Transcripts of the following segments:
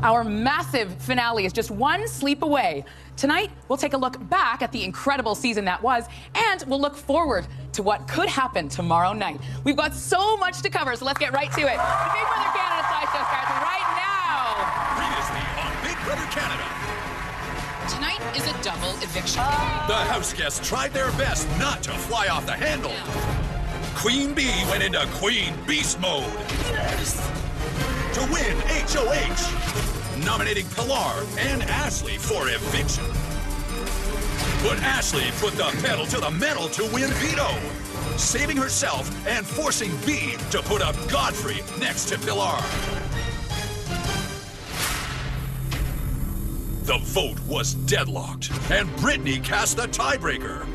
Our massive finale is just one sleep away. Tonight, we'll take a look back at the incredible season that was, and we'll look forward to what could happen tomorrow night. We've got so much to cover, so let's get right to it. The Big Brother Canada Sideshow starts right now. Previously on Big Brother Canada. Tonight is a double eviction. The house guests tried their best not to fly off the handle. Queen Bee went into Queen Beast mode. To win HOH, nominating Pilar and Ashley for eviction. But Ashley put the pedal to the metal to win veto, saving herself and forcing Bee to put up Godfrey next to Pilar. The vote was deadlocked, and Brittany cast the tiebreaker,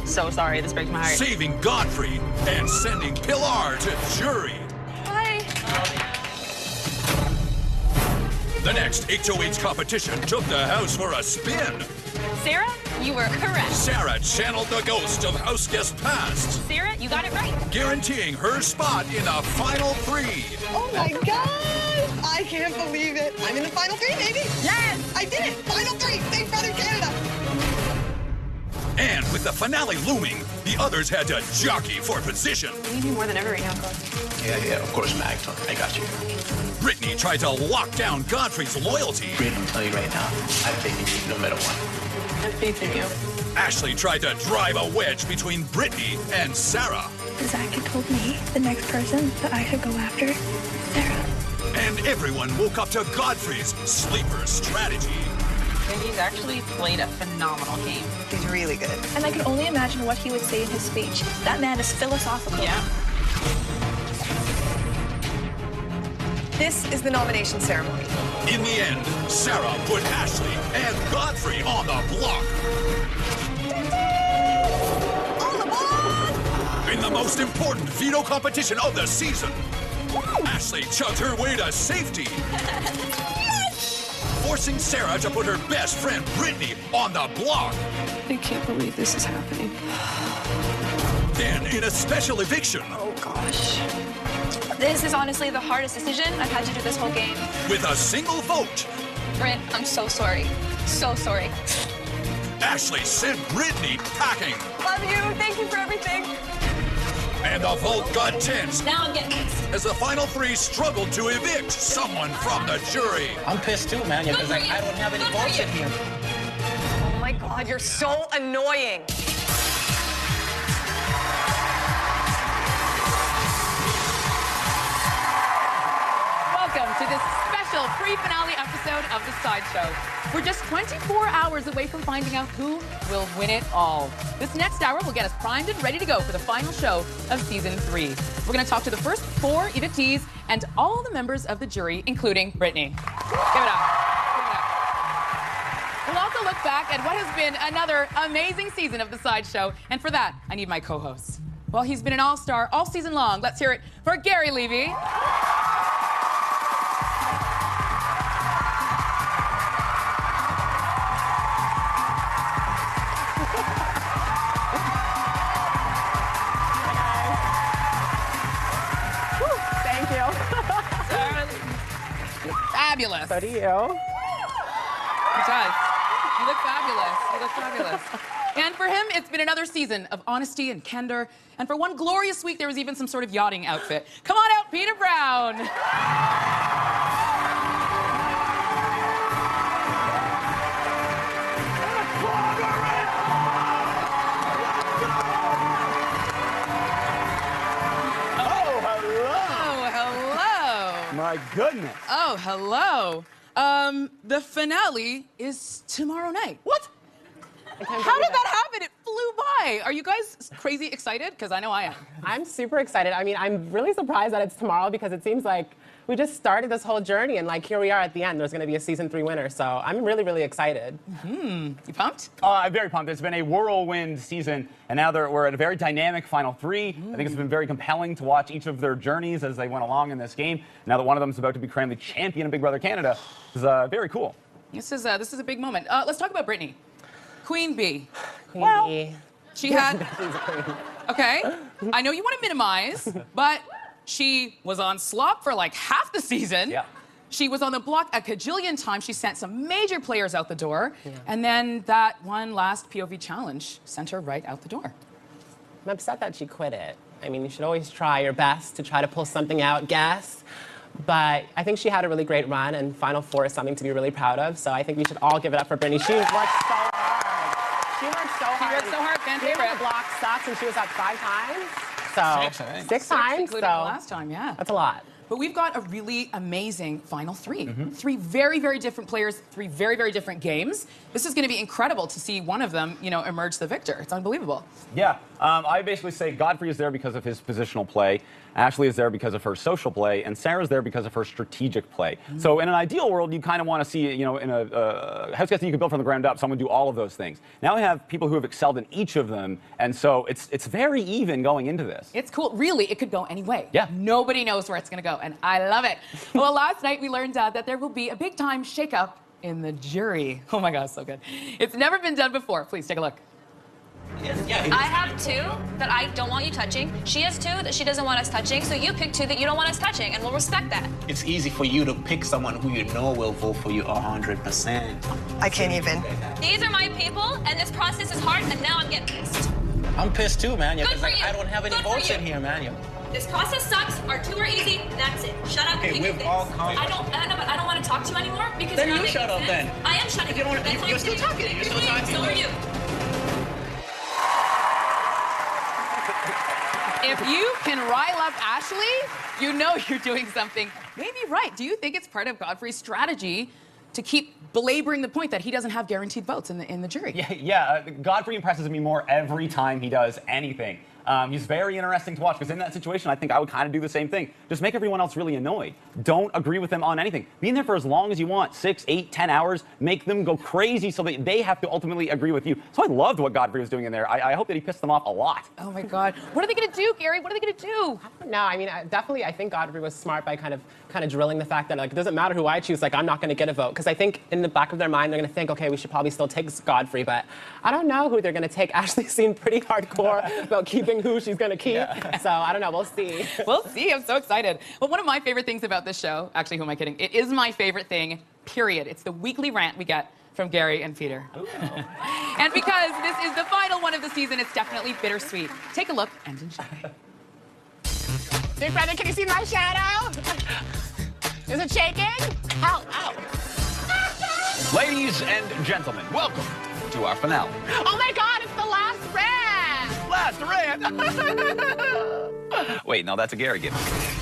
So sorry, this breaks my heart. saving Godfrey and sending Pilar to jury. Hi. The next HOH competition took the house for a spin. Sarah, you were correct. Sarah channeled the ghost of house guest past, Sarah, you got it right. guaranteeing her spot in the final three. Oh my God! I can't believe it. I'm in the final three, baby. Yes! I did it. Final three. Big Brother Canada. And with the finale looming, the others had to jockey for position. We need you more than ever right now, Clark. Yeah, of course, Mag. I got you. Brittany tried to lock down Godfrey's loyalty. Brittany, I'm telling you right now, I have faith in you no matter what. I have faith in you. Ashley tried to drive a wedge between Brittany and Sarah. Zach had told me the next person that I should go after is Sarah. And everyone woke up to Godfrey's sleeper strategy. He's actually played a phenomenal game. He's really good. And I can only imagine what he would say in his speech. That man is philosophical. Yeah. This is the nomination ceremony. In the end, Sarah put Ashley and Godfrey on the block. On the board! In the most important veto competition of the season, Ashley chugged her way to safety. Forcing Sarah to put her best friend Brittany on the block. I can't believe this is happening. Then, in a special eviction, Oh, gosh. This is honestly the hardest decision I've had to do this whole game. with a single vote, Britt, I'm so sorry. So sorry. Ashley sent Brittany packing. Love you. Thank you for everything. And the vote got tense Now I'm getting this. as the final three struggled to evict someone from the jury. I'm pissed too, man, because I don't have any votes in here. Oh my God, you're so annoying. Welcome to this special pre-finale episode of The Sideshow. We're just 24 hours away from finding out who will win it all. This next hour will get us primed and ready to go for the final show of Season 3. We're going to talk to the first 4 evictees and all the members of the jury, including Brittany. Give it up. Give it up. We'll also look back at what has been another amazing season of The Sideshow, and for that, I need my co-host. Well, he's been an all-star all season long. Let's hear it for Gary Levy. Thank you. Fabulous. So do you. He does. You look fabulous. You look fabulous. And for him, it's been another season of honesty and candor. And for one glorious week, there was even some sort of yachting outfit. Come on out, Peter Brown. Oh, hello. My goodness. Oh, hello. The finale is tomorrow night. What? How did that happen? It flew by. Are you guys crazy excited? Because I know I am. I'm super excited. I mean, I'm really surprised that it's tomorrow because it seems like we just started this whole journey and like here we are at the end. There's going to be a Season 3 winner. So I'm really, really excited. You pumped? I'm very pumped. It's been a whirlwind season, and now we're at a very dynamic final three. I think it's been very compelling to watch each of their journeys as they went along in this game. Now that one of them is about to be crowned the champion of Big Brother Canada, is very cool. This is a big moment. Let's talk about Brittany. Queen Bee. Queen Bee. She had, She's a queen. okay, I know you want to minimize, but she was on slop for like half the season. Yeah. She was on the block a cajillion times. She sent some major players out the door. And then that one last POV challenge sent her right out the door. I'm upset that she quit it. I mean, you should always try your best to try to pull something out, guess. But I think she had a really great run, and Final Four is something to be really proud of. So I think we should all give it up for Brittany. She worked so hard. She worked so hard. She worked so hard, fan favorite. The block sucks, and she was up 5 times. So 6, I think. 6 times. Including So the last time, yeah. that's a lot. But we've got a really amazing Final Three. 3 very, very different players, 3 very, very different games. This is going to be incredible to see one of them, you know, emerge the victor. It's unbelievable. Yeah, I basically say Godfrey is there because of his positional play, Ashley is there because of her social play, and Sarah's there because of her strategic play. So in an ideal world, you kind of want to see, you know, in a house guest that you can build from the ground up, someone do all of those things. Now we have people who have excelled in each of them, and so it's very even going into this. It's cool. Really, it could go any way. Yeah. Nobody knows where it's going to go, and I love it. Well, last night we learned that there will be a big-time shakeup in the jury. Oh my gosh, so good. It's never been done before. Please take a look. I have 2 that I don't want you touching. She has 2 that she doesn't want us touching. So you pick 2 that you don't want us touching, and we'll respect that. It's easy for you to pick someone who you know will vote for you 100%. I can't even. These are my people, and this process is hard, and now I'm getting pissed. I'm pissed too, man. Good Because for like, you. I don't have any Good for votes you. in here, man. This process sucks. Our 2 are easy. That's it. Shut up. Okay, and we've pick all things. come- I know, but I don't want to talk to you anymore because Then you're you not shut making up sense. then. I am shutting If you don't up. wanna- That's you're fine still too. talking. You're still talking. So are you. If you can rile up Ashley, you know you're doing something maybe right. Do you think it's part of Godfrey's strategy to keep belaboring the point that he doesn't have guaranteed votes in the jury? Yeah, Godfrey impresses me more every time he does anything. He's very interesting to watch because in that situation, I think I would kind of do the same thing. Just make everyone else really annoyed. Don't agree with them on anything. Be in there for as long as you want, 6, 8, 10 hours. Make them go crazy so that they have to ultimately agree with you. So I loved what Godfrey was doing in there. I hope that he pissed them off a lot. Oh my God. What are they going to do, Gary? What are they going to do? No, I mean, definitely, I think Godfrey was smart by kind of drilling the fact that, like, it doesn't matter who I choose, like, I'm not going to get a vote. Because I think in the back of their mind, they're going to think, okay, we should probably still take Godfrey, but I don't know who they're going to take. Ashley seemed pretty hardcore about keeping who she's going to keep. Yeah. So I don't know, we'll see. We'll see. I'm so excited. Well, one of my favorite things about this show, actually, who am I kidding? It is my favorite thing, period. It's the weekly rant we get from Gary and Peter. And because this is the final one of the season, it's definitely bittersweet. Take a look and enjoy. Big brother, can you see my shadow? Is it shaking? Ow, ow. Ladies and gentlemen, welcome to our finale. Oh my God, it's the last rant! Last rant. Wait, no, that's a Gary gift.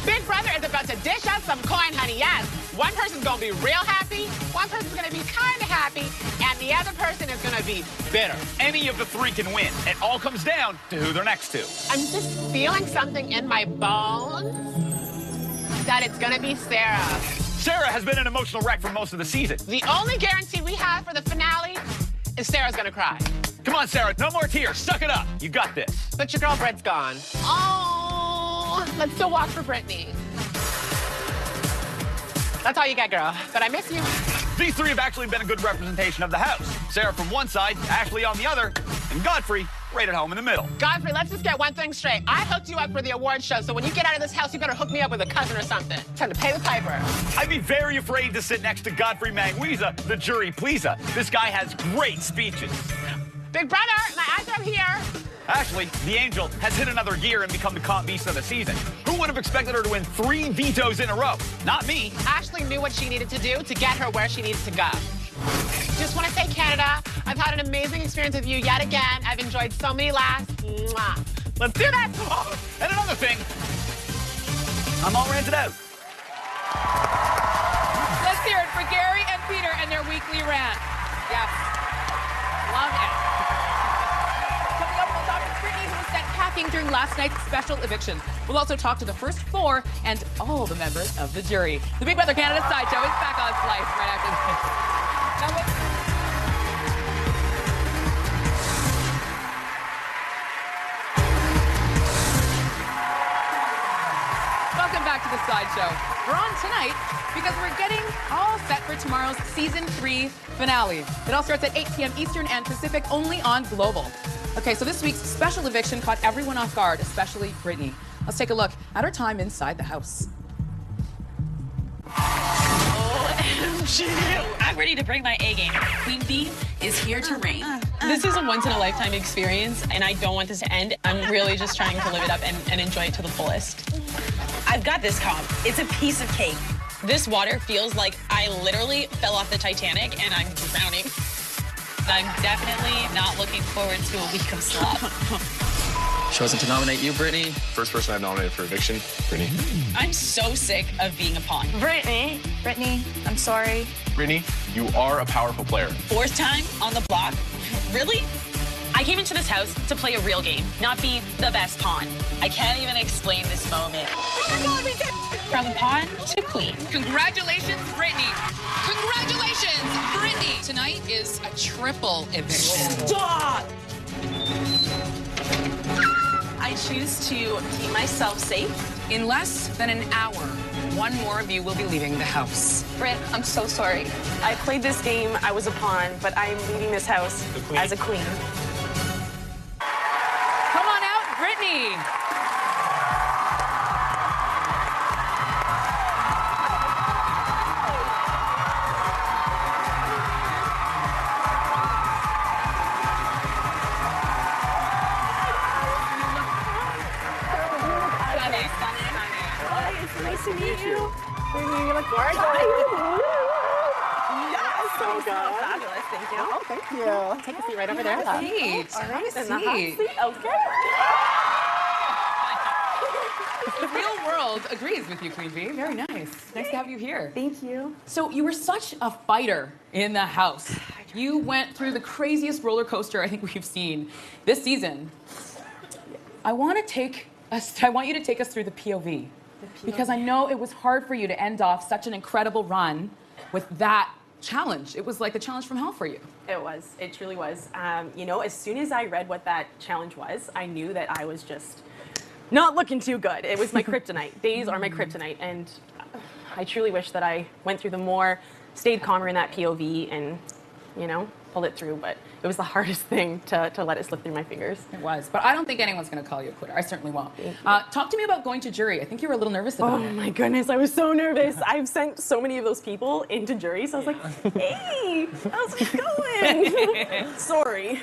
Big brother is about to dish out some coin, honey, yes. One person's gonna be real happy, one person's gonna be kinda happy, and the other person is gonna be bitter. Any of the 3 can win. It all comes down to who they're next to. I'm just feeling something in my bones that it's gonna be Sarah. Sarah has been an emotional wreck for most of the season. The only guarantee we have for the finale is Sarah's gonna cry. Come on, Sarah, no more tears. Suck it up. You got this. But your girl Britt's gone. Oh, let's still walk for Brittany. That's all you get, girl. But I miss you. These 3 have actually been a good representation of the house. Sarah from one side, Ashley on the other, and Godfrey right at home in the middle. Godfrey, let's just get one thing straight. I hooked you up for the award show, so when you get out of this house, you better hook me up with a cousin or something. Time to pay the piper. I'd be very afraid to sit next to Godfrey Manguiza, the jury pleaser. This guy has great speeches. Big brother, my eyes are here. Ashley, the angel, has hit another gear and become the comp beast of the season. Who would have expected her to win 3 vetoes in a row? Not me. Ashley knew what she needed to do to get her where she needs to go. Just want to say, Canada, I've had an amazing experience with you yet again. I've enjoyed so many laughs. Mwah. Let's do this. Oh, and another thing, I'm all ranted out. Let's hear it for Gary and Peter and their weekly rant. Yes. Love it. Coming up, we'll talk to Brittany, who was sent packing during last night's special eviction. We'll also talk to the first 4 and all the members of the jury. The Big Brother Canada Sideshow is back on Slice right after this. Welcome back to the Sideshow. We're on tonight because we're getting all set for tomorrow's Season 3 finale. It all starts at 8 p.m. Eastern and Pacific, only on Global. Okay, so this week's special eviction caught everyone off guard, especially Brittany. Let's take a look at her time inside the house. I'm ready to bring my A game. Queen Bee is here to reign. This is a once-in-a-lifetime experience, and I don't want this to end. I'm really just trying to live it up and enjoy it to the fullest. I've got this comp. It's a piece of cake. This water feels like I literally fell off the Titanic, and I'm drowning. I'm definitely not looking forward to a week of slop. Chosen to nominate you, Brittany. First person I've nominated for eviction, Brittany. I'm so sick of being a pawn. Brittany, I'm sorry. Brittany, you are a powerful player. 4th time on the block? Really? I came into this house to play a real game, not be the best pawn. I can't even explain this moment. Oh my God, we did it! From pawn to queen. Congratulations, Brittany. Congratulations, Brittany. Tonight is a triple eviction. Stop! I choose to keep myself safe. In less than an hour, one more of you will be leaving the house. Britt, I'm so sorry. I played this game, I was a pawn, but I'm leaving this house as a queen. Come on out, Brittany. Nice to meet you. You look gorgeous. Yes, so fabulous. Thank you. Oh, thank you. Take a seat right over there. Seat. All right, Have a in the hot seat. seat. Okay. The real world agrees with you, Queen Bee. Very nice. Nice to have you here. Thank you. So you were such a fighter in the house. You went through the craziest roller coaster I think we've seen this season. I want you to take us through the POV. Because I know it was hard for you to end off such an incredible run with that challenge. It was like a challenge from hell for you. It was. It truly was. You know, as soon as I read what that challenge was, I knew that I was just not looking too good. It was my kryptonite. Days are my kryptonite. And I truly wish that I went through them more, stayed calmer in that POV, and, you know, pulled it through. But it was the hardest thing to let it slip through my fingers. It was. But I don't think anyone's going to call you a quitter. I certainly won't. Talk to me about going to jury. I think you were a little nervous about it. Oh my goodness, I was so nervous. I've sent so many of those people into jury, so I was like, hey, how's it going? Sorry.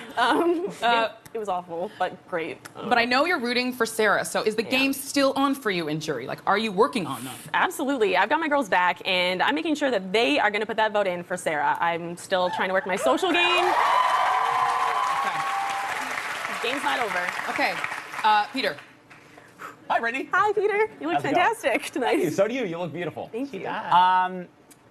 It was awful, but great. But I know you're rooting for Sarah, so is the game still on for you in jury? Like, are you working on them? Absolutely. I've got my girls back, and I'm making sure that they are going to put that vote in for Sarah. I'm still trying to work my social game. Game's not over. Okay. Peter. Hi, Brittany. Hi, Peter. You look How's it fantastic Thank tonight. you. So do you. You look beautiful. Thank you.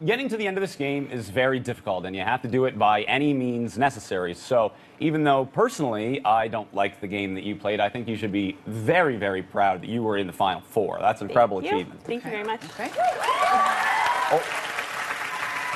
Getting to the end of this game is very difficult, and you have to do it by any means necessary. So even though personally I don't like the game that you played, I think you should be very, very proud that you were in the Final Four. That's an incredible achievement. Thank you very much. Okay. Oh,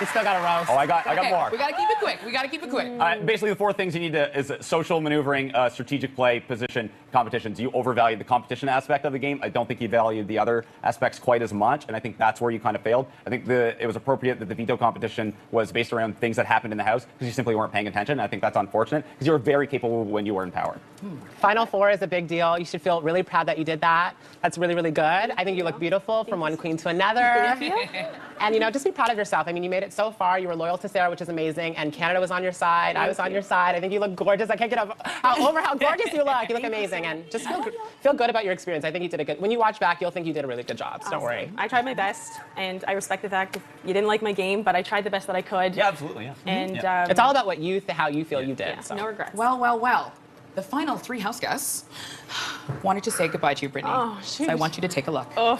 You still got a roast. I got more. We got to keep it quick. We got to keep it quick. Basically, the 4 things you need to is social maneuvering, strategic play, position, competitions. You overvalued the competition aspect of the game. I don't think you valued the other aspects quite as much, and I think that's where you kind of failed. I think it was appropriate that the veto competition was based around things that happened in the house because you simply weren't paying attention. And I think that's unfortunate because you were very capable when you were in power. Final Four is a big deal. You should feel really proud that you did that. That's really, really good. I think you look beautiful from one queen to another. Thank you. And, you know, just be proud of yourself. I mean, you made it so far. You were loyal to Sarah, which is amazing. And Canada was on your side. I was on your side. I think you look gorgeous. I can't get over how gorgeous you look. You look amazing. And just feel good about your experience. I think you did a good. When you watch back, you'll think you did a really good job. So don't worry. I tried my best, and I respect the fact that you didn't like my game, but I tried the best that I could. Yeah, absolutely. Yeah. And It's all about what how you feel you did. yeah, So. no regrets. Well, well, well. The final 3 house guests wanted to say goodbye to you, Brittany. Oh, so I want you to take a look. Oh.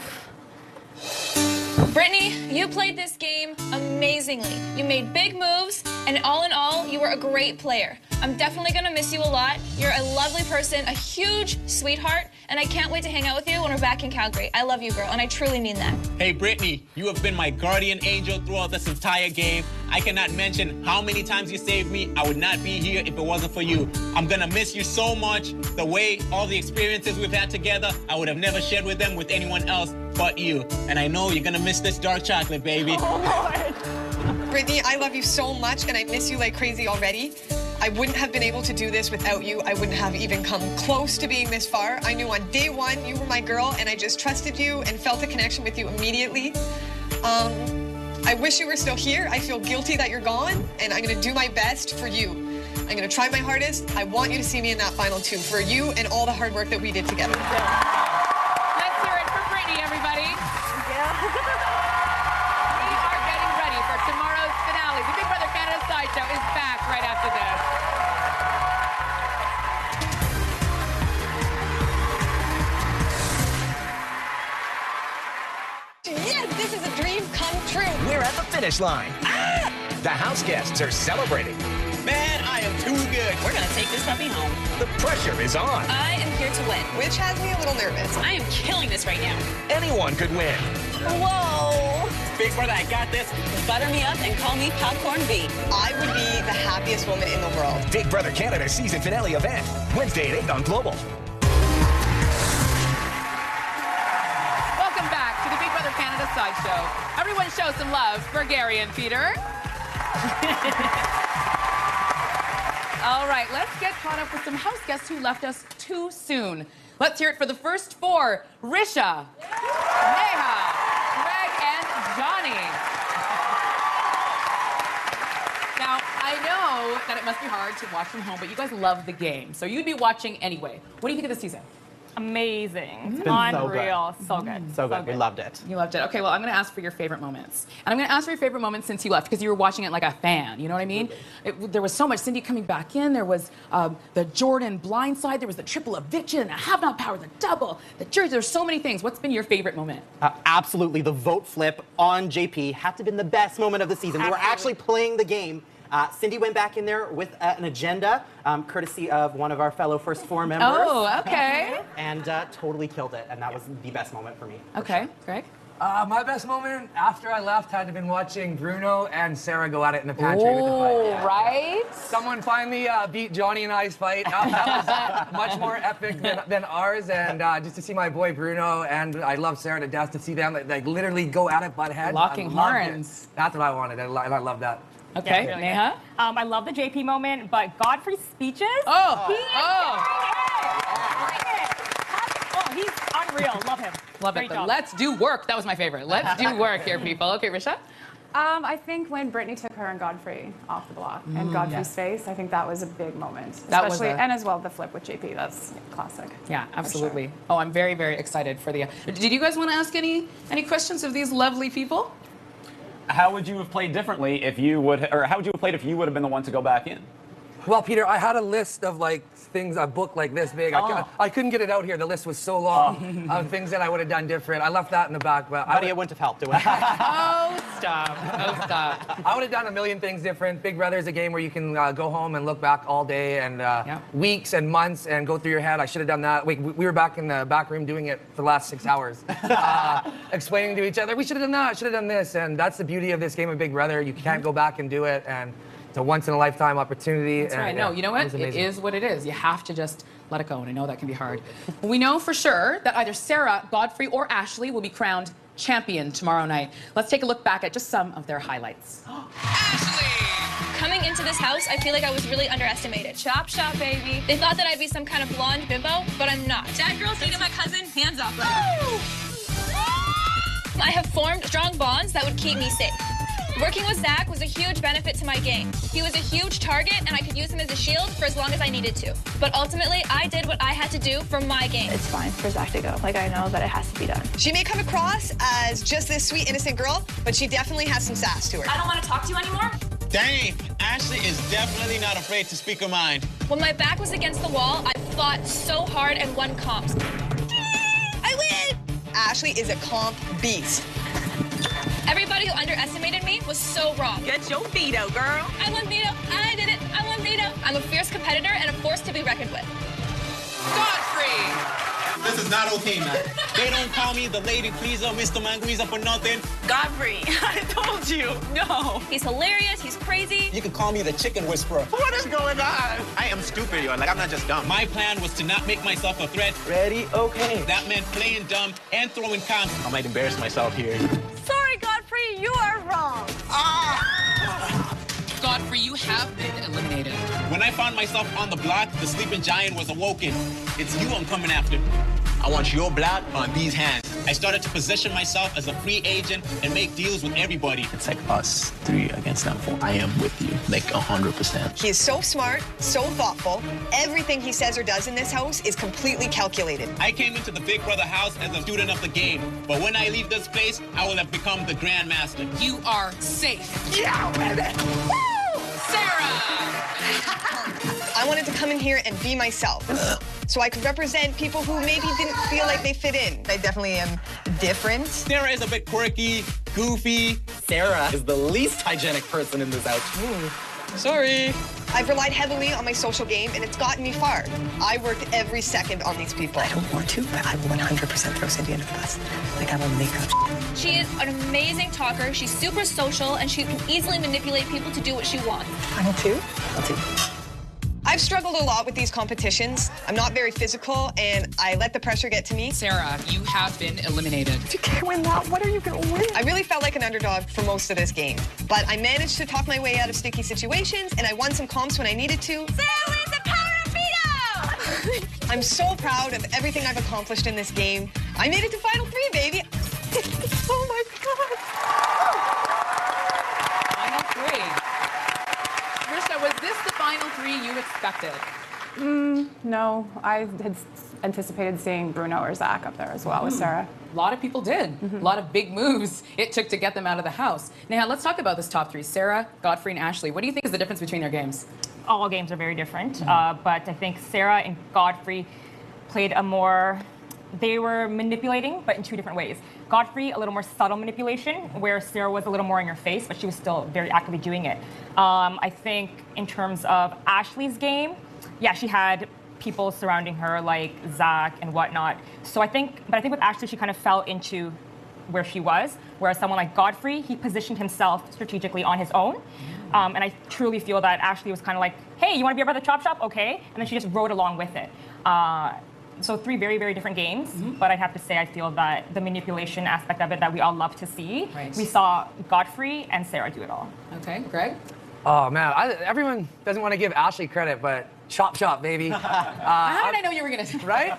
Brittany, you played this game amazingly. You made big moves, and all in all, you were a great player. I'm definitely gonna miss you a lot. You're a lovely person, a huge sweetheart, and I can't wait to hang out with you when we're back in Calgary. I love you, girl, and I truly mean that. Hey, Brittany, you have been my guardian angel throughout this entire game. I cannot mention how many times you saved me. I would not be here if it wasn't for you. I'm gonna miss you so much. The way, all the experiences we've had together, I would have never shared with them with anyone else but you. And I know you're gonna miss this dark chocolate, baby. Oh, Lord. Brittany, I love you so much, and I miss you like crazy already. I wouldn't have been able to do this without you. I wouldn't have even come close to being this far. I knew on day one you were my girl, and I just trusted you and felt a connection with you immediately. I wish you were still here. I feel guilty that you're gone, and I'm going to do my best for you. I'm going to try my hardest. I want you to see me in that final 2 for you and all the hard work that we did together. Let's hear it for Brittany, everybody. We are getting ready for tomorrow's finale. The Big Brother Canada Sideshow is back right after this. Yes, this is a dream come true. We're at the finish line. The house guests are celebrating. Man, I am too good. We're gonna take this puppy home. The pressure is on. I am here to win. Which has me a little nervous. I am killing this right now. Anyone could win. Whoa! Big brother, I got this. Butter me up and call me Popcorn V. I would be the happiest woman in the world. Big Brother Canada season finale event. Wednesday at 8 on Global. Welcome back to the Big Brother Canada Sideshow. Everyone show some love for Gary and Peter. All right, let's get caught up with some house guests who left us too soon. Let's hear it for the first 4. Risha, Neha, Greg, and Johnny. Now, I know that it must be hard to watch from home, but you guys love the game, so you'd be watching anyway. What do you think of the season? Amazing. been so good. Unreal. So good. So good. We loved it. You loved it. Okay, well, I'm going to ask for your favorite moments. And I'm going to ask for your favorite moments since you left, because you were watching it like a fan. You know what I mean? There was so much. Cindy coming back in. There was the Jordan blindside. There was the triple eviction, the have-not power, the double, the jersey. There's so many things. What's been your favorite moment? Absolutely. The vote flip on JP had to have been the best moment of the season. They were actually playing the game. Cindy went back in there with an agenda, courtesy of one of our fellow First 4 members. Oh, okay. And totally killed it, and that was the best moment for me. Okay, Greg? My best moment after I left had to have been watching Bruno and Sarah go at it in the pantry with the fight. Oh, right? Someone finally beat Johnny and I's fight. That was much more epic than ours, and just to see my boy Bruno, and I love Sarah to death, to see them like literally go at it butt head. Locking I loved horns. it. That's what I wanted, and I love that. Okay, really Neha? I love the JP moment, but Godfrey's speeches. Oh, He's unreal. Love him. Love Great it. But job. let's do work. That was my favorite. Let's do work here, people. Okay, Risha? I think when Brittany took her and Godfrey off the block and Godfrey's face, I think that was a big moment. That was Especially, and as well the flip with JP. That's classic. Yeah, absolutely. Oh, I'm very, very excited for the... Did you guys want to ask any questions of these lovely people? How would you have played differently if you would, or how would you have played if you would have been the one to go back in? Well, Peter, I had a list of like things, a book like this big. I couldn't get it out here. The list was so long of things that I would have done different. I left that in the back, but It wouldn't have helped. It wouldn't have helped. Oh, stop. Oh, stop. I would have done a million things different. Big Brother is a game where you can go home and look back all day and weeks and months and go through your head. I should have done that. We were back in the back room doing it for the last 6 hours, explaining to each other, we should have done that, should have done this. And that's the beauty of this game of Big Brother. You can't go back and do it. And it's a once-in-a-lifetime opportunity. That's right. No, you know what? It is what it is. You have to just let it go, and I know that can be hard. We know for sure that either Sarah, Godfrey, or Ashley will be crowned champion tomorrow night. Let's take a look back at just some of their highlights. Coming into this house, I feel like I was really underestimated. Chop shop, baby. They thought that I'd be some kind of blonde bimbo, but I'm not. That girl say to my cousin, hands off. I have formed strong bonds that would keep me safe. Working with Zach was a huge benefit to my game. He was a huge target, and I could use him as a shield for as long as I needed to. But ultimately, I did what I had to do for my game. It's fine for Zach to go. Like, I know that it has to be done. She may come across as just this sweet, innocent girl, but she definitely has some sass to her. I don't want to talk to you anymore. Dang, Ashley is definitely not afraid to speak her mind. When my back was against the wall, I fought so hard and won comps. I win! Ashley is a comp beast. Everybody who underestimated me was so wrong. Get your veto, girl. I won veto. I did it. I won veto. I'm a fierce competitor and a force to be reckoned with. Godfrey! This is not okay, man. They don't call me the lady pleaser, Mr. Manguiza for nothing. Godfrey, I told you. No. He's hilarious. He's crazy. You can call me the chicken whisperer. What is going on? I am stupid, yo. Like, I'm not just dumb. My plan was to not make myself a threat. Ready? Okay. That meant playing dumb and throwing comps. I might embarrass myself here. Sorry, Godfrey, you are wrong. Godfrey, you have been eliminated. When I found myself on the block, the sleeping giant was awoken. It's you I'm coming after. I want your blood on these hands. I started to position myself as a free agent and make deals with everybody. It's like us 3 against them 4. I am with you, like 100%. He is so smart, so thoughtful. Everything he says or does in this house is completely calculated. I came into the Big Brother house as a student of the game, but when I leave this place, I will have become the Grandmaster. You are safe. Yeah, baby! Woo! Sarah! I wanted to come in here and be myself, so I could represent people who maybe didn't feel like they fit in. I definitely am different. Sarah is a bit quirky, goofy. Sarah is the least hygienic person in this house. Sorry. I've relied heavily on my social game, and it's gotten me far. I worked every second on these people. I don't want to, but I will 100% throw Cindy under the bus. Like, I will make her. She is an amazing talker. She's super social, and she can easily manipulate people to do what she wants. Final 2? I'll do. I've struggled a lot with these competitions. I'm not very physical, and I let the pressure get to me. Sarah, you have been eliminated. If you can't win that, what are you going to win? I really felt like an underdog for most of this game, but I managed to talk my way out of sticky situations, and I won some comps when I needed to. Sarah wins the power of veto! I'm so proud of everything I've accomplished in this game. I made it to Final 3, baby. Oh, my God. Final 3. Krista, was this the Final 3 you expected? No, I had anticipated seeing Bruno or Zach up there as well with Sarah. A lot of people did. A lot of big moves it took to get them out of the house. Now, let's talk about this top 3. Sarah, Godfrey, and Ashley. What do you think is the difference between their games? All games are very different, but I think Sarah and Godfrey played a more... They were manipulating, but in 2 different ways. Godfrey, a little more subtle manipulation, where Sarah was a little more in your face, but she was still very actively doing it. I think in terms of Ashley's game, yeah, she had people surrounding her like Zach and whatnot. So I think with Ashley, she kind of fell into where she was, whereas someone like Godfrey, he positioned himself strategically on his own. And I truly feel that Ashley was kind of like, hey, you want to be a part of the Chop Shop? Okay. And then she just rode along with it. So 3 very, very different games, but I'd have to say I feel that the manipulation aspect of it that we all love to see, we saw Godfrey and Sarah do it all. Okay, Greg? Oh, man, everyone doesn't want to give Ashley credit, but Chop Shop, baby. How did I know you were going to... Right?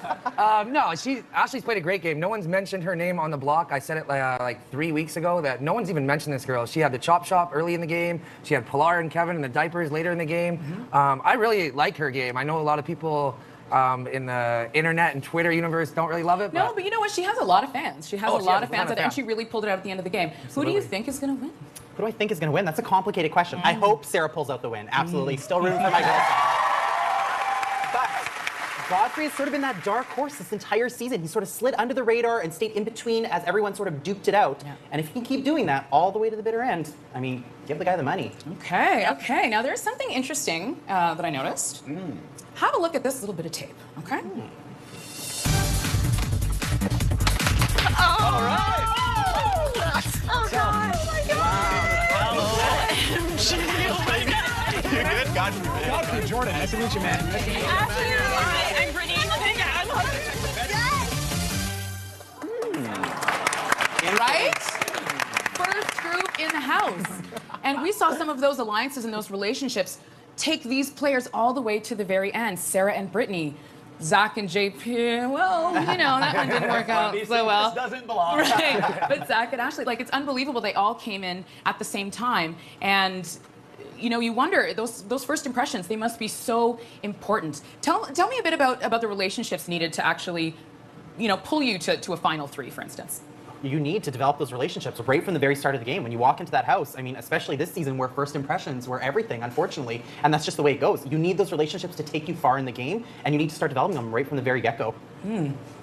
No, Ashley's played a great game. No one's mentioned her name on the block. I said it like 3 weeks ago that no one's even mentioned this girl. She had the Chop Shop early in the game. She had Pilar and Kevin in the diapers later in the game. I really like her game. I know a lot of people... in the internet and Twitter universe don't really love it. No, but you know what? She has a lot of fans. She has a lot of fans, and she really pulled it out at the end of the game. Who do you think is going to win? Who do I think is going to win? That's a complicated question. I hope Sarah pulls out the win. Absolutely. Still room for my girlfriend. But Godfrey has sort of been that dark horse this entire season. He sort of slid under the radar and stayed in between as everyone sort of duked it out. And if he can keep doing that all the way to the bitter end, I mean, give the guy the money. Okay. Now, there's something interesting that I noticed. Have a look at this little bit of tape, okay? All right! Oh, God! Oh, my God! You're good? Godfrey Jordan. Nice to meet you, man. Hi, I'm Brittany. Right? First group in the house. And we saw some of those alliances and those relationships take these players all the way to the very end. Sarah and Brittany, Zach and JP, well, you know, that one didn't work out so well. This doesn't belong. Right. But Zach and Ashley, like, it's unbelievable. They all came in at the same time. And, you know, you wonder, those first impressions, they must be so important. Tell me a bit about the relationships needed to actually, you know, pull you to a Final 3, for instance. You need to develop those relationships right from the very start of the game. When you walk into that house, I mean, especially this season where first impressions were everything, unfortunately, and that's just the way it goes. You need those relationships to take you far in the game, and you need to start developing them right from the very get-go.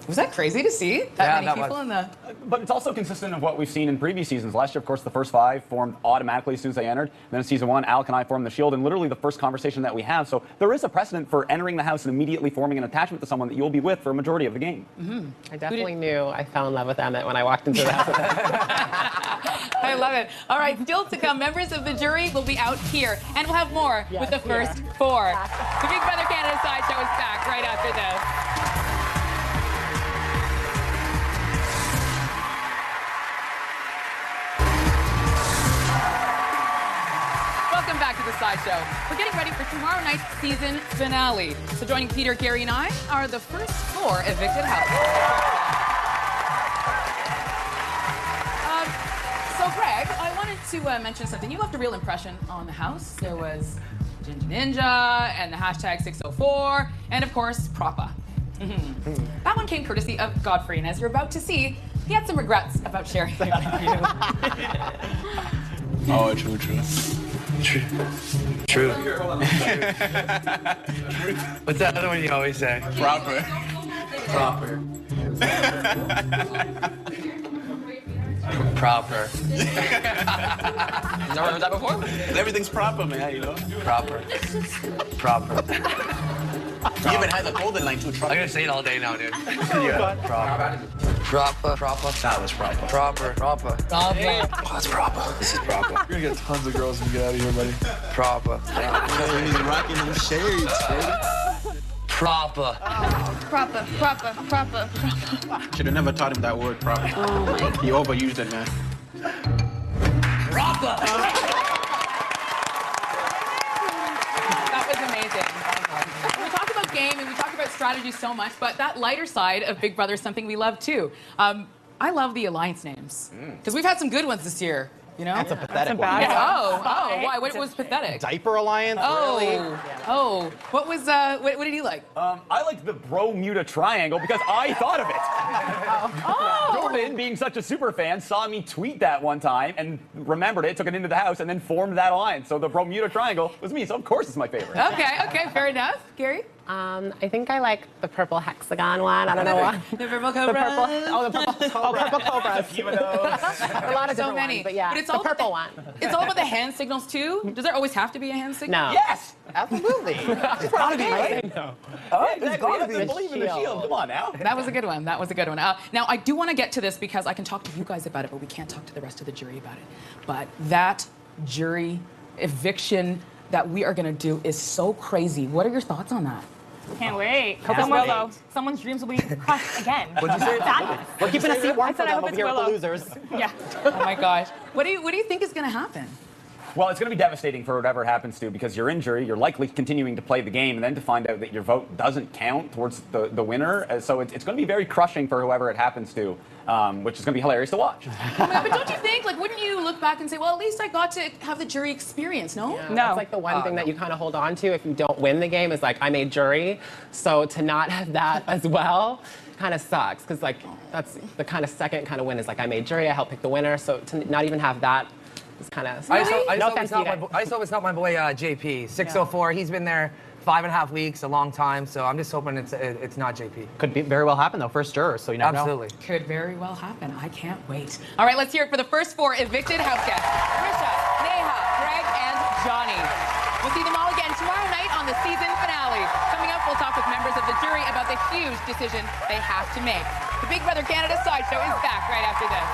Was that crazy to see? That many people in the... But it's also consistent of what we've seen in previous seasons. Last year, of course, the first 5 formed automatically as soon as they entered. Then in season 1, Alec and I formed the Shield, and literally the first conversation that we have. So there is a precedent for entering the house and immediately forming an attachment to someone that you'll be with for a majority of the game. I definitely knew I fell in love with Emmett when I walked into the house. I love it. All right, still to come, members of the jury will be out here, and we'll have more with the first 4. The Big Brother Canada Sideshow is back right after this. Welcome back to the Sideshow. We're getting ready for tomorrow night's season finale. So joining Peter, Gary, and I are the first 4 evicted households. So Greg, I wanted to mention something. You left a real impression on the house. There was Ginger Ninja and the hashtag 604, and of course, Propa. That one came courtesy of Godfrey, and as you're about to see, he had some regrets about sharing it with you. Oh, true. What's that other one you always say? Proper. Proper. Never heard that before? Everything's proper, man, you know? Proper. You even had the golden line too. I'm gonna say it all day now, dude. Proper. That was proper. Proper. Oh, that's proper. This is proper. You're gonna get tons of girls when you get out of here, buddy. Proper. He's rocking them shades, baby. Proper. Proper. Should have never taught him that word, proper. He overused it, man. Proper. That was amazing. We talk about game and we talk about strategy so much, but that lighter side of Big Brother is something we love too. I love the alliance names because we've had some good ones this year. You know? That's a pathetic one. Yeah. Why? What was pathetic? Diaper Alliance, really? What was, what did he like? I liked the Bro-Muta Triangle because I thought of it. Jordan, being such a super fan, saw me tweet that one time and remembered it, took it into the house, and then formed that alliance. So the Bro-Muta Triangle was me, so of course it's my favorite. Okay, fair enough. Gary? I think I like the purple hexagon one. I don't know why. The purple cobra. Purple cobras. A lot of so different many. ones, but yeah, But it's the all purple one. It's all about the hand signals too. Does there always have to be a hand signal? No. Yes! Absolutely. It's gotta be, right? Exactly. Believe in the shield. Come on now. That was a good one. Now, I do want to get to this because I can talk to you guys about it, but we can't talk to the rest of the jury about it. But that jury eviction that we are going to do is so crazy. What are your thoughts on that? Can't wait. Someone's dreams will be crushed again. What'd you say? We're keeping a seat warm for them over here with the losers. Yeah. Oh my gosh. What do you think is going to happen? Well, it's going to be devastating for whatever happens to, because you're in jury, you're likely continuing to play the game, and then to find out that your vote doesn't count towards the winner. So it's going to be very crushing for whoever it happens to, which is going to be hilarious to watch. Oh my God, but don't you think, wouldn't you look back and say, well, at least I got to have the jury experience, no? Yeah, that's like the one thing that you kind of hold on to if you don't win the game is I made jury. So to not have that as well kind of sucks, because that's the kind of second kind of win is I made jury, I helped pick the winner. So to not even have that is kind of I just hope it's not my boy JP 604. He's been there 5.5 weeks, a long time. So I'm just hoping it's not JP. Could very well happen though. First juror, so you never know. Could very well happen. I can't wait. All right, let's hear it for the first 4 evicted house guests: Trisha, Neha, Greg, and Johnny. We'll see them all again tomorrow night on the season finale. Coming up, we'll talk with members of the jury about the huge decision they have to make. The Big Brother Canada Sideshow is back right after this.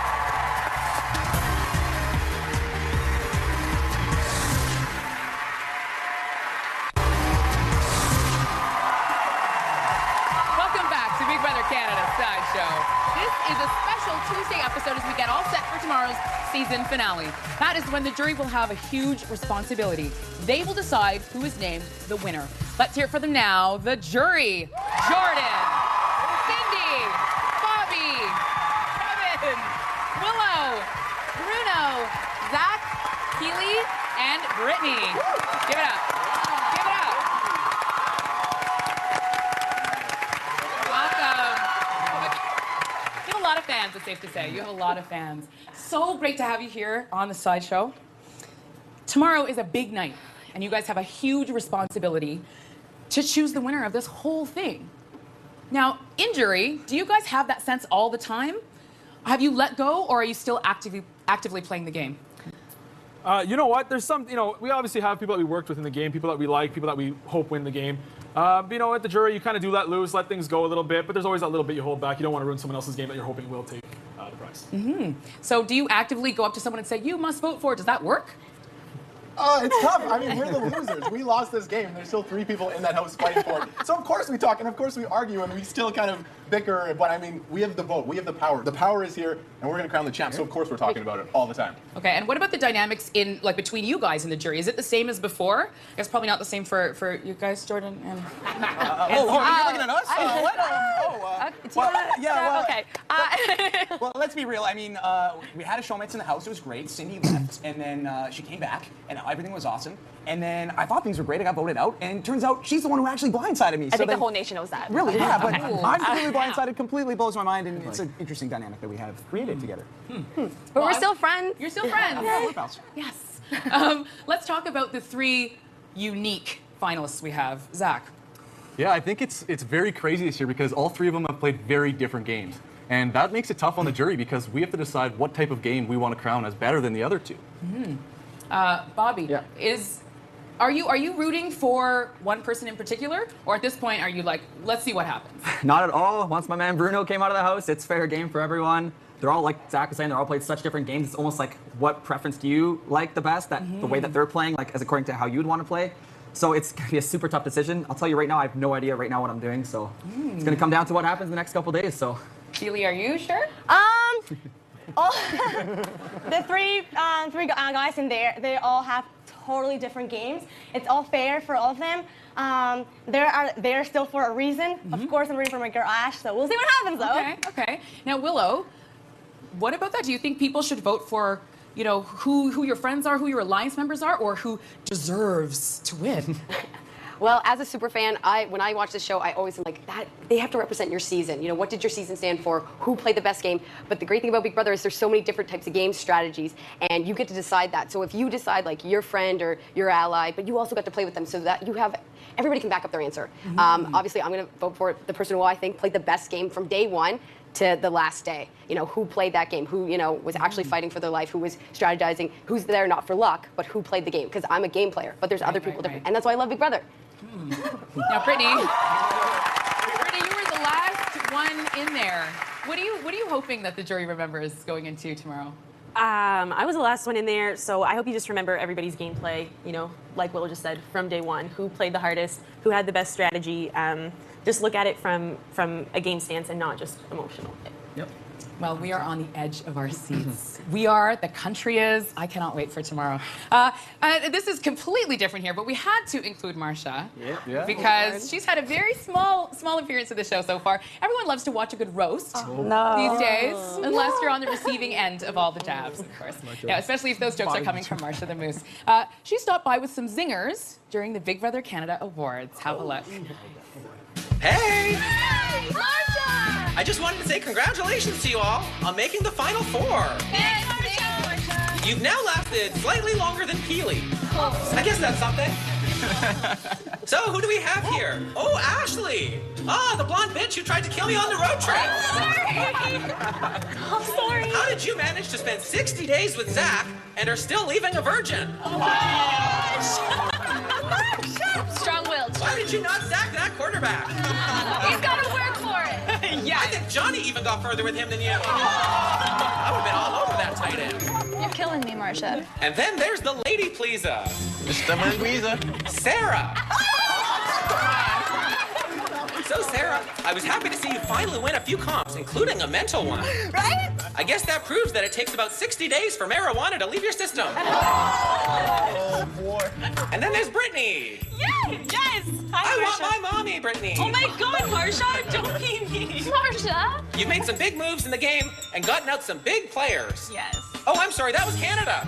Big Brother Canada Sideshow. This is a special Tuesday episode as we get all set for tomorrow's season finale. That is when the jury will have a huge responsibility. They will decide who is named the winner. Let's hear it for them now. The jury: Jordan, Cindy, Bobby, Kevin, Willow, Bruno, Zach, Keely, and Brittany. Give it up. Give it up. A lot of fans, it's safe to say. You have a lot of fans. So great to have you here on the Sideshow. Tomorrow is a big night, and you guys have a huge responsibility to choose the winner of this whole thing. Now, in jury, do you guys have that sense all the time? Have you let go, or are you still actively playing the game? You know what? There's some, we obviously have people that we worked with in the game, people that we like, people that we hope win the game. But at the jury, you kind of do let loose, let things go a little bit, but there's always that little bit you hold back. You don't want to ruin someone else's game that you're hoping will take the prize. So do you actively go up to someone and say, you must vote for it? Does that work? It's tough. I mean, we're the losers. We lost this game. There's still 3 people in that house fighting for it. So of course we talk, and of course we argue, and we still kind of bicker. But I mean, we have the vote. We have the power. The power is here, and we're going to crown the champ. So of course we're talking about it all the time. Okay, and what about the dynamics in between you guys and the jury? Is it the same as before? I guess probably not the same for you guys, Jordan and. You're looking at us? Okay. Well, let's be real. I mean, we had a showmates in the house. It was great. Cindy left, and then she came back, and everything was awesome. And then I thought things were great. I got voted out, and it turns out she's the one who actually blindsided me. I think the whole nation knows that. Really, yeah. But I'm completely blindsided. Completely blows my mind, and it's an interesting dynamic that we have created together. But we're still friends. You're still friends. Yeah, we're pals. Yes. Let's talk about the 3 unique finalists we have. Zach. Yeah, I think it's very crazy this year because all 3 of them have played very different games. And that makes it tough on the jury because we have to decide what type of game we want to crown as better than the other 2. Bobby, are you rooting for one person in particular, or at this point are you like, let's see what happens? Not at all. Once my man Bruno came out of the house, it's fair game for everyone. They're all, like Zach was saying, they're all played such different games. It's almost like, what preference do you like the best? The way that they're playing, like as according to how you'd want to play. So it's going to be a super tough decision. I'll tell you right now, I have no idea right now what I'm doing. So it's going to come down to what happens the next couple days. So. Keely, are you sure? The three guys in there, they all have totally different games. It's all fair for all of them. They're still for a reason. Of course, I'm rooting for my girl Ash, so we'll see what happens, though. Okay. Now, Willow, what about that? Do you think people should vote for, who your friends are, who your alliance members are, or who deserves to win? Well, as a super fan, when I watch the show, I always am like, they have to represent your season. What did your season stand for? Who played the best game? But the great thing about Big Brother is there's so many different types of game strategies, and you get to decide that. So if you decide like your friend or your ally, but you also got to play with them so that everybody can back up their answer. Obviously, I'm going to vote for the person who I think played the best game from day 1 to the last day. Who played that game, who, was actually fighting for their life, who was strategizing, who's there not for luck, but who played the game. Because I'm a game player, but there's other people different. And that's why I love Big Brother. Now, Brittany, you were the last one in there. What are you hoping that the jury remembers going into tomorrow? I was the last one in there, so I hope you just remember everybody's gameplay, like Willow just said, from day 1, who played the hardest, who had the best strategy. Just look at it from a game stance and not just emotional. Yep. Well, we are on the edge of our seats. We are, the country is. I cannot wait for tomorrow. This is completely different here, but we had to include Marcia. Because she's had a very small appearance of the show so far. Everyone loves to watch a good roast these days, unless you're on the receiving end of all the jabs, of course. Yeah, especially if those jokes are coming from Marcia the Moose. She stopped by with some zingers during the Big Brother Canada Awards. Have a look. Hey! Hey, Marcia! I just wanted to say congratulations to you all on making the Final Four. Hey, Marcia! You've now lasted slightly longer than Keely. I guess that's something. So, who do we have here? Oh, Ashley! The blonde bitch who tried to kill me on the road trip. I'm sorry. How did you manage to spend 60 days with Zach and are still leaving a virgin? Oh my gosh! Strong-willed. Why did you not sack that quarterback? He's got to work for it. Yeah, I think Johnny even got further with him than you. I would have been all over that tight end. You're killing me, Marcia. And then there's the lady pleaser. Mr. Manguiza. Sarah. So, Sarah, I was happy to see you finally win a few comps, including a mental one. Right? I guess that proves that it takes about 60 days for marijuana to leave your system. Oh, boy. And then there's Brittany. Yes! Hi, I Marcia. want my mommy, Brittany. Oh my god, Marcia, don't leave me. Marcia? You've made some big moves in the game and gotten out some big players. Yes. Oh, I'm sorry, that was Canada.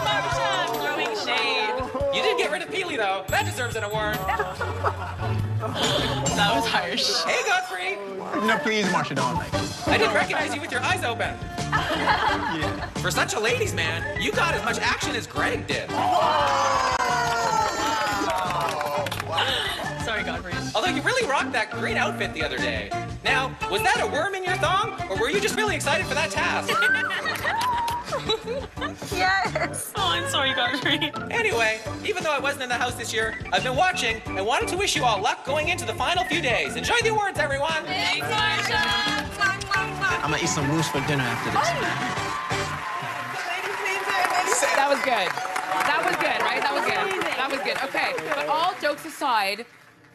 Marcia, throwing shade. You did get rid of Peely, though. That deserves an award. That was harsh. Hey, Godfrey. No, please, Marcia, don't like it. I didn't recognize you with your eyes open. For such a ladies' man, you got as much action as Greg did. Sorry, Godfrey. Although you really rocked that green outfit the other day. Now, was that a worm in your thong, or were you just really excited for that task? Yes. Oh, I'm sorry, Godfrey. Anyway, even though I wasn't in the house this year, I've been watching and wanted to wish you all luck going into the final few days. Enjoy the awards, everyone. Thanks, Marcia. I'm gonna eat some moose for dinner after this, man. was good. That was good, right? That was good. That was good. Okay, but all jokes aside,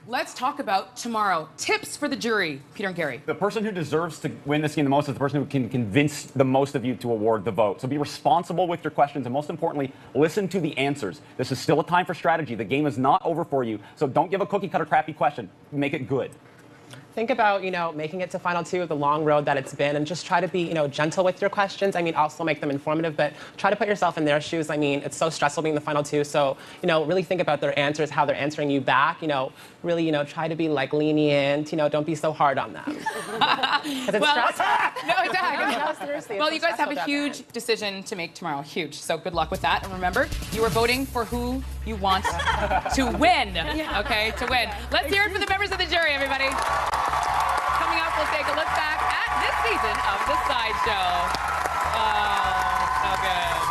let's talk about tomorrow. Tips for the jury, Peter and Gary. The person who deserves to win this game the most is the person who can convince the most of you to award the vote. So be responsible with your questions, and most importantly, listen to the answers. This is still a time for strategy. The game is not over for you, so don't give a cookie-cutter crappy question. Make it good. Think about, making it to Final Two, the long road that it's been, and just try to be, gentle with your questions. I mean, also make them informative, but try to put yourself in their shoes. I mean, it's so stressful being the Final Two, so, really think about their answers, how they're answering you back. Really, try to be, lenient. Don't be so hard on them. Because it's stressful. No, exactly. No, seriously. Well, it's you so guys have a stressful huge decision to make tomorrow. Huge. So good luck with that. And remember, you are voting for who you want to win. Okay, to win. Let's hear it for the members of the jury, everybody. Coming up, we'll take a look back at this season of The Sideshow. Oh, so good.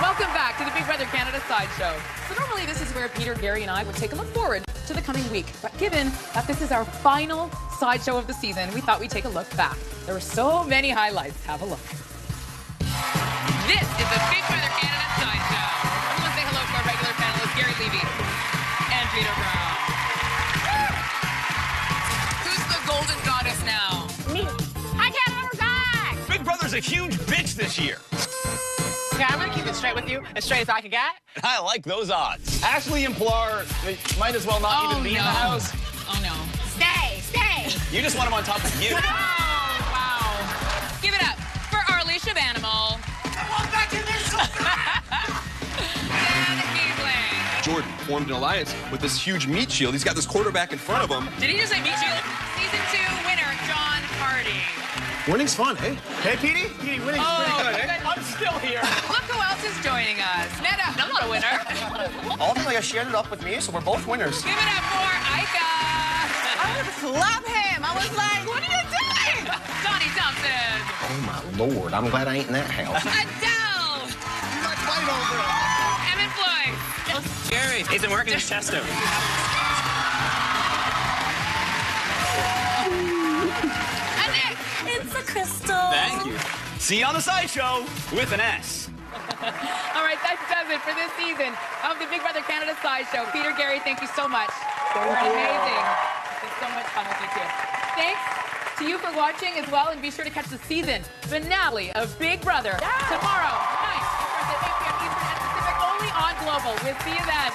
Welcome back to the Big Brother Canada Sideshow. So normally this is where Peter, Gary, and I would take a look forward to the coming week. But given that this is our final sideshow of the season, we thought we'd take a look back. There were so many highlights. Have a look. This is the Big Brother Canada Sideshow. Everyone say hello to our regular panelists, Gary Levy and Peter Brown. Who's the golden goddess now? Me. I can't ever back. Big Brother's a huge bitch this year. Okay, I'm gonna keep it straight with you, as straight as I can get. I like those odds. Ashley and Pilar, they might as well not even be in the house. Oh no. Stay, stay. You just want them on top of you. Oh, wow. Give it up for Arlisha Vanimal. Come back in this. Dan Giebling. Jordan formed an alliance with this huge meat shield. He's got this quarterback in front of him. Did he just say meat shield? Season 2 winner, John Hardy. Winning's fun, eh? Hey, Petey? Petey, winning's pretty good, eh? I'm still here. Look who else is joining us. Neda, I'm not a winner. Ultimately, she ended up with me, so we're both winners. Give it up for Aika. I would slap him. I was like, what are you doing? Donnie Thompson. Oh, my Lord. I'm glad I ain't in that house. Adele. Let's fight over it. Emmett Floyd. Gary, he's been working his chest out. It's a crystal. Thank you. See you on the Sideshow with an S. All right, that does it for this season of the Big Brother Canada Sideshow. Peter, Gary, thank you so much. Thank You're you. amazing. It's so much fun with you too. Thanks to you for watching as well, and be sure to catch the season finale of Big Brother tomorrow night, at 8 p.m. Eastern and Pacific, only on Global. We'll see you then.